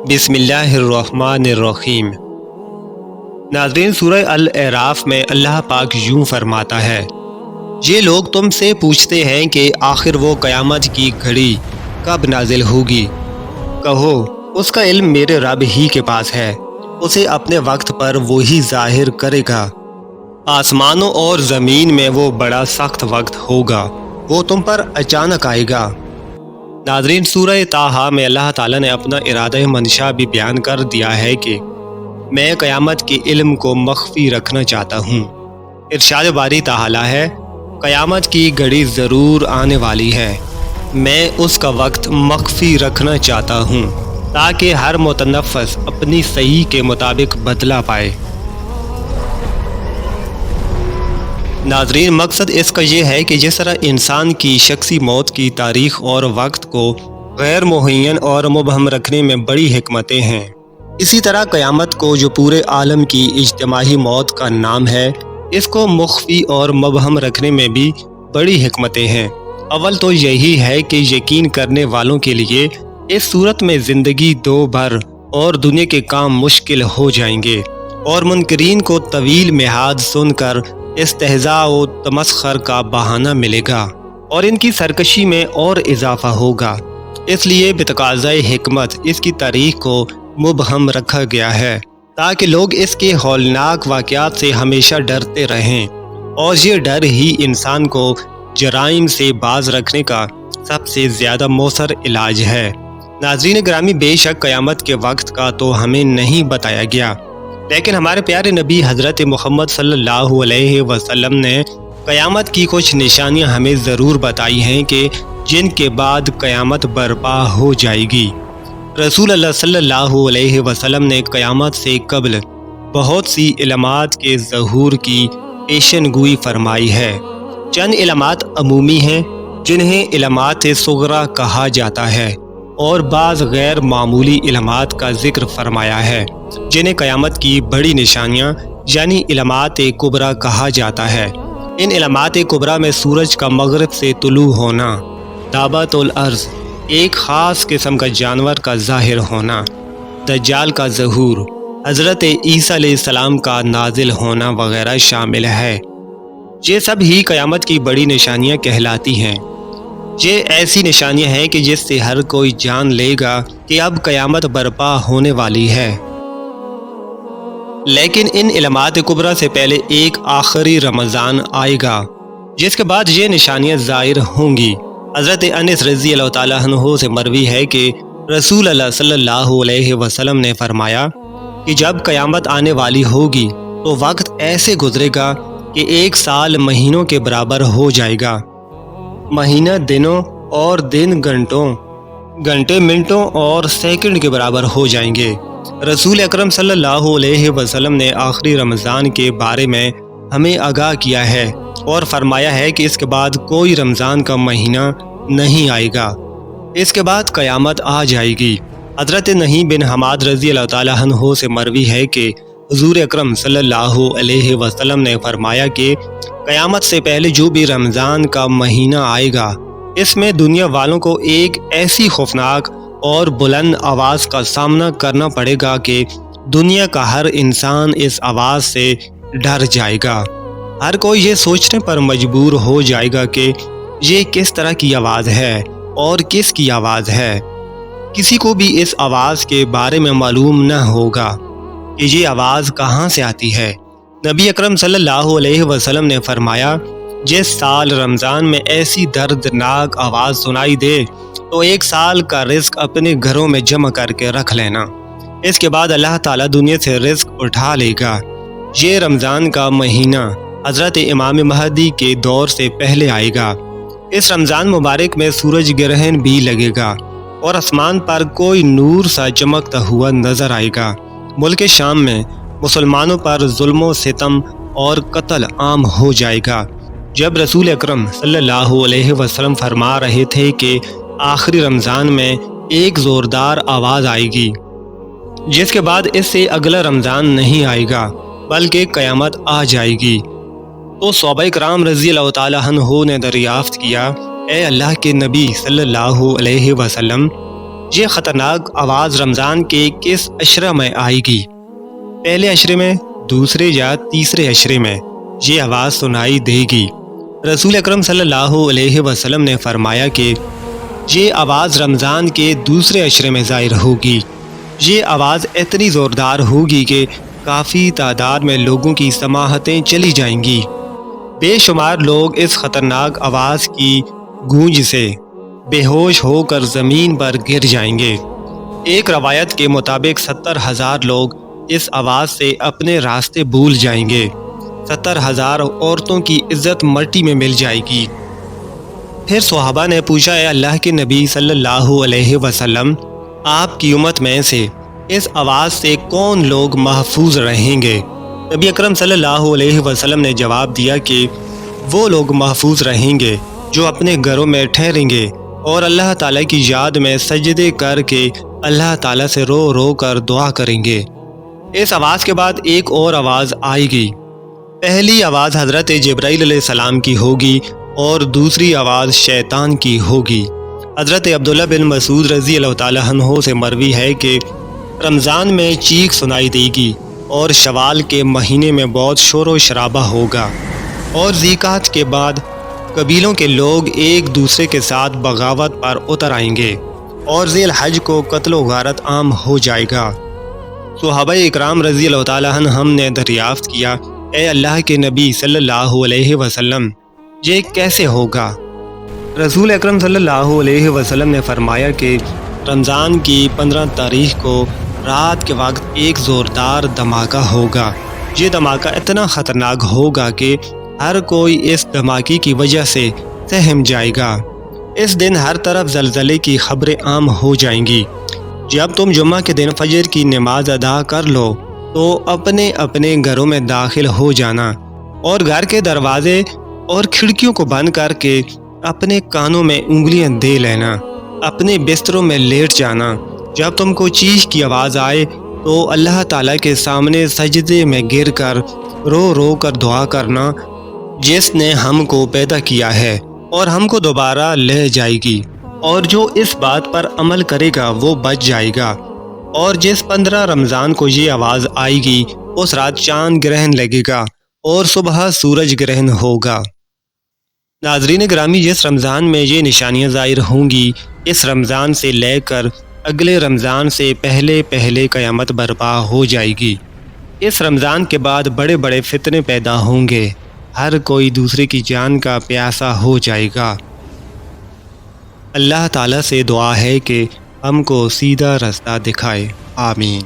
बिस्मिल्लाहिर्रहमानिर्रहीम। नाज़रीन, सूरह अल-अराफ में अल्लाह पाक यूं फरमाता है, ये लोग तुमसे पूछते हैं कि आखिर वो क़यामत की घड़ी कब नाजिल होगी। कहो, उसका इल्म मेरे रब ही के पास है, उसे अपने वक्त पर वही ज़ाहिर करेगा। आसमानों और ज़मीन में वो बड़ा सख्त वक्त होगा, वो तुम पर अचानक आएगा। नाज़रीन, सूरह ताहा में अल्लाह ताला ने अपना इरादा मंशा भी बयान कर दिया है कि मैं क़यामत के इल्म को मख्फी रखना चाहता हूँ। इरशाद बारी ताला है, क़यामत की घड़ी ज़रूर आने वाली है, मैं उसका वक्त मख्फी रखना चाहता हूँ ताकि हर मुतनफ़्फ़िस अपनी सही के मुताबिक बदला पाए। नाज़रीन, मकसद इसका ये है कि जिस तरह इंसान की शख्सी मौत की तारीख़ और वक्त को गैर मुहय्यन और मुबहम रखने में बड़ी हिकमतें हैं, इसी तरह क़यामत को, जो पूरे आलम की इज्तिमाही मौत का नाम है, इसको मुख्फी और मुबहम रखने में भी बड़ी हिकमतें हैं। अव्वल तो यही है कि यकीन करने वालों के लिए इस सूरत में ज़िंदगी दो भर और दुनिया के काम मुश्किल हो जाएंगे, और मुनकरीन को तवील मियाद सुनकर इस्तेहज़ा व तमस्खर का बहाना मिलेगा और इनकी सरकशी में और इजाफा होगा। इसलिए बेतकाज़ाए हिकमत इसकी तारीख़ को मुबहम रखा गया है ताकि लोग इसके हौलनाक वाक़यात से हमेशा डरते रहें, और ये डर ही इंसान को जराइम से बाज रखने का सबसे ज़्यादा मौसर इलाज है। नाज़रीन ग्रामी, बेशक क़यामत के वक्त का तो हमें नहीं बताया गया, लेकिन हमारे प्यारे नबी हज़रत मोहम्मद सल्लल्लाहु अलैहि वसल्लम ने क़यामत की कुछ निशानियां हमें ज़रूर बताई हैं कि जिनके बाद क़यामत बर्पा हो जाएगी। रसूल अल्लाह सल्लल्लाहु अलैहि वसल्लम ने क़यामत से कब्ल बहुत सी इलामात के ज़हूर की पेशनगोई फरमाई है। चंद इलामात अमूमी हैं जिन्हें इलामात सुगरा कहा जाता है, और बाज़ गैर मामूली इलामात का ज़िक्र फरमाया है जिन्हें क़यामत की बड़ी निशानियाँ यानी इलामात कुबरा कहा जाता है। इन इलामात कुबरा में सूरज का मगरिब से तुलू होना, दाबतुल अर्ज़, एक ख़ास किस्म का जानवर का ज़ाहिर होना, दज्जाल का ज़हूर, हज़रत ईसा अलैहिस्सलाम का नाजिल होना वगैरह शामिल है। ये सब ही क़यामत की बड़ी निशानियाँ कहलाती हैं। ये ऐसी निशानियाँ हैं कि जिससे हर कोई जान लेगा कि अब क़यामत बर्पा होने वाली है। लेकिन इन इलामात कुबरा से पहले एक आखिरी रमज़ान आएगा जिसके बाद ये निशानियाँ ज़ाहिर होंगी। हज़रत अनस रज़ी अल्लाह ताला अन्हु से मरवी है कि रसूल अल्लाह सल्लल्लाहु अलैहि वसल्लम ने फरमाया कि जब क़यामत आने वाली होगी तो वक्त ऐसे गुजरेगा कि एक साल महीनों के बराबर हो जाएगा, महीना दिनों और दिन घंटों, घंटे मिनटों और सेकंड के बराबर हो जाएंगे। रसूल अकरम सल्लल्लाहु अलैहि वसल्लम ने आखिरी रमज़ान के बारे में हमें आगाह किया है और फरमाया है कि इसके बाद कोई रमज़ान का महीना नहीं आएगा, इसके बाद क़यामत आ जाएगी। हज़रत नहीम बिन हमाद रज़ी अल्लाह ताला अन्हु से मरवी है कि हुज़ूर अकरम सल्लल्लाहु अलैहि वसल्लम ने फरमाया कि क़यामत से पहले जो भी रमज़ान का महीना आएगा, इसमें दुनिया वालों को एक ऐसी खौफनाक और बुलंद आवाज़ का सामना करना पड़ेगा कि दुनिया का हर इंसान इस आवाज़ से डर जाएगा। हर कोई ये सोचने पर मजबूर हो जाएगा कि ये किस तरह की आवाज़ है और किस की आवाज़ है। किसी को भी इस आवाज़ के बारे में मालूम न होगा कि ये आवाज़ कहाँ से आती है। नबी अकरम सल्लल्लाहु अलैहि वसल्लम ने फरमाया, जिस साल रमज़ान में ऐसी दर्दनाक आवाज़ सुनाई दे तो एक साल का रिस्क अपने घरों में जमा करके रख लेना, इसके बाद अल्लाह ताला दुनिया से रिस्क उठा लेगा। ये रमज़ान का महीना हज़रत इमाम महदी के दौर से पहले आएगा। इस रमज़ान मुबारक में सूरज ग्रहण भी लगेगा और आसमान पर कोई नूर सा चमकता हुआ नज़र आएगा। मुल्क शाम में मुसलमानों पर जुल्म सितम और कत्ल आम हो जाएगा। जब रसूल अकरम सल्लल्लाहु अलैहि वसल्लम फरमा रहे थे कि आखिरी रमज़ान में एक ज़ोरदार आवाज़ आएगी जिसके बाद इससे अगला रमज़ान नहीं आएगा बल्कि क़यामत आ जाएगी, तो सहाबा किराम रज़ी अल्लाह ताला अन्हु ने दरियाफ़्त किया, ए अल्लाह के नबी सल्लल्लाहु अलैहि वसल्लम, یہ خطرناک آواز رمضان کے کس عشرہ میں آئے گی؟ پہلے عشرے میں، دوسرے یا تیسرے عشرے میں یہ آواز سنائی دے گی؟ رسول اکرم صلی اللہ علیہ وسلم نے فرمایا کہ یہ آواز رمضان کے دوسرے عشرے میں ظاہر ہوگی۔ یہ آواز اتنی زوردار ہوگی کہ کافی تعداد میں لوگوں کی سماعتیں چلی جائیں گی۔ بے شمار لوگ اس خطرناک آواز کی گونج سے بے ہوش ہو کر زمین پر گر جائیں گے۔ ایک روایت کے مطابق 70,000 لوگ اس آواز سے اپنے راستے بھول جائیں گے۔ 70,000 عورتوں کی عزت مٹی میں مل جائے گی۔ پھر صحابہ نے پوچھا، اے اللہ کے نبی صلی اللہ علیہ وسلم، آپ کی امت میں سے اس آواز سے کون لوگ محفوظ رہیں گے؟ نبی اکرم صلی اللہ علیہ وسلم نے جواب دیا کہ وہ لوگ محفوظ رہیں گے جو اپنے گھروں میں ٹھہریں گے اور اللہ تعالیٰ کی یاد میں سجدے کر کے اللہ تعالیٰ سے رو رو کر دعا کریں گے۔ اس آواز کے بعد ایک اور آواز آئے گی۔ پہلی آواز حضرت جبرائیل علیہ السلام کی ہوگی اور دوسری آواز شیطان کی ہوگی۔ حضرت عبداللہ بن مسعود رضی اللہ تعالیٰ عنہ سے مروی ہے کہ رمضان میں چیخ سنائی دے گی اور شوال کے مہینے میں بہت شور و شرابہ ہوگا، اور ذیقعد کے بعد قبیلوں کے لوگ ایک دوسرے کے ساتھ بغاوت پر اتر آئیں گے اور ذی الحج کو قتل و غارت عام ہو جائے گا۔ صحابہ اکرام رضی اللہ تعالیٰ عنہ ہم نے دریافت کیا، اے اللہ کے نبی صلی اللہ علیہ وسلم، یہ کیسے ہوگا؟ رسول اکرم صلی اللہ علیہ وسلم نے فرمایا کہ رمضان کی 15 تاریخ کو رات کے وقت ایک زوردار دھماکہ ہوگا۔ یہ دھماکہ اتنا خطرناک ہوگا کہ ہر کوئی اس دھماکے کی وجہ سے سہم جائے گا۔ اس دن ہر طرف زلزلے کی خبریں عام ہو جائیں گی۔ جب تم جمعہ کے دن فجر کی نماز ادا کر لو تو اپنے اپنے گھروں میں داخل ہو جانا اور گھر کے دروازے اور کھڑکیوں کو بند کر کے اپنے کانوں میں انگلیاں دے لینا، اپنے بستروں میں لیٹ جانا۔ جب تم کو چیخ کی آواز آئے تو اللہ تعالیٰ کے سامنے سجدے میں گر کر رو رو کر دعا کرنا، جس نے ہم کو پیدا کیا ہے اور ہم کو دوبارہ لے جائے گی، اور جو اس بات پر عمل کرے گا وہ بچ جائے گا۔ اور جس 15 رمضان کو یہ آواز آئے گی اس رات چاند گرہن لگے گا اور صبح سورج گرہن ہوگا۔ ناظرین گرامی، جس رمضان میں یہ نشانیاں ظاہر ہوں گی، اس رمضان سے لے کر اگلے رمضان سے پہلے قیامت برپا ہو جائے گی۔ اس رمضان کے بعد بڑے بڑے فتنے پیدا ہوں گے، ہر کوئی دوسرے کی جان کا پیاسا ہو جائے گا۔ اللہ تعالیٰ سے دعا ہے کہ ہم کو سیدھا راستہ دکھائے، آمین۔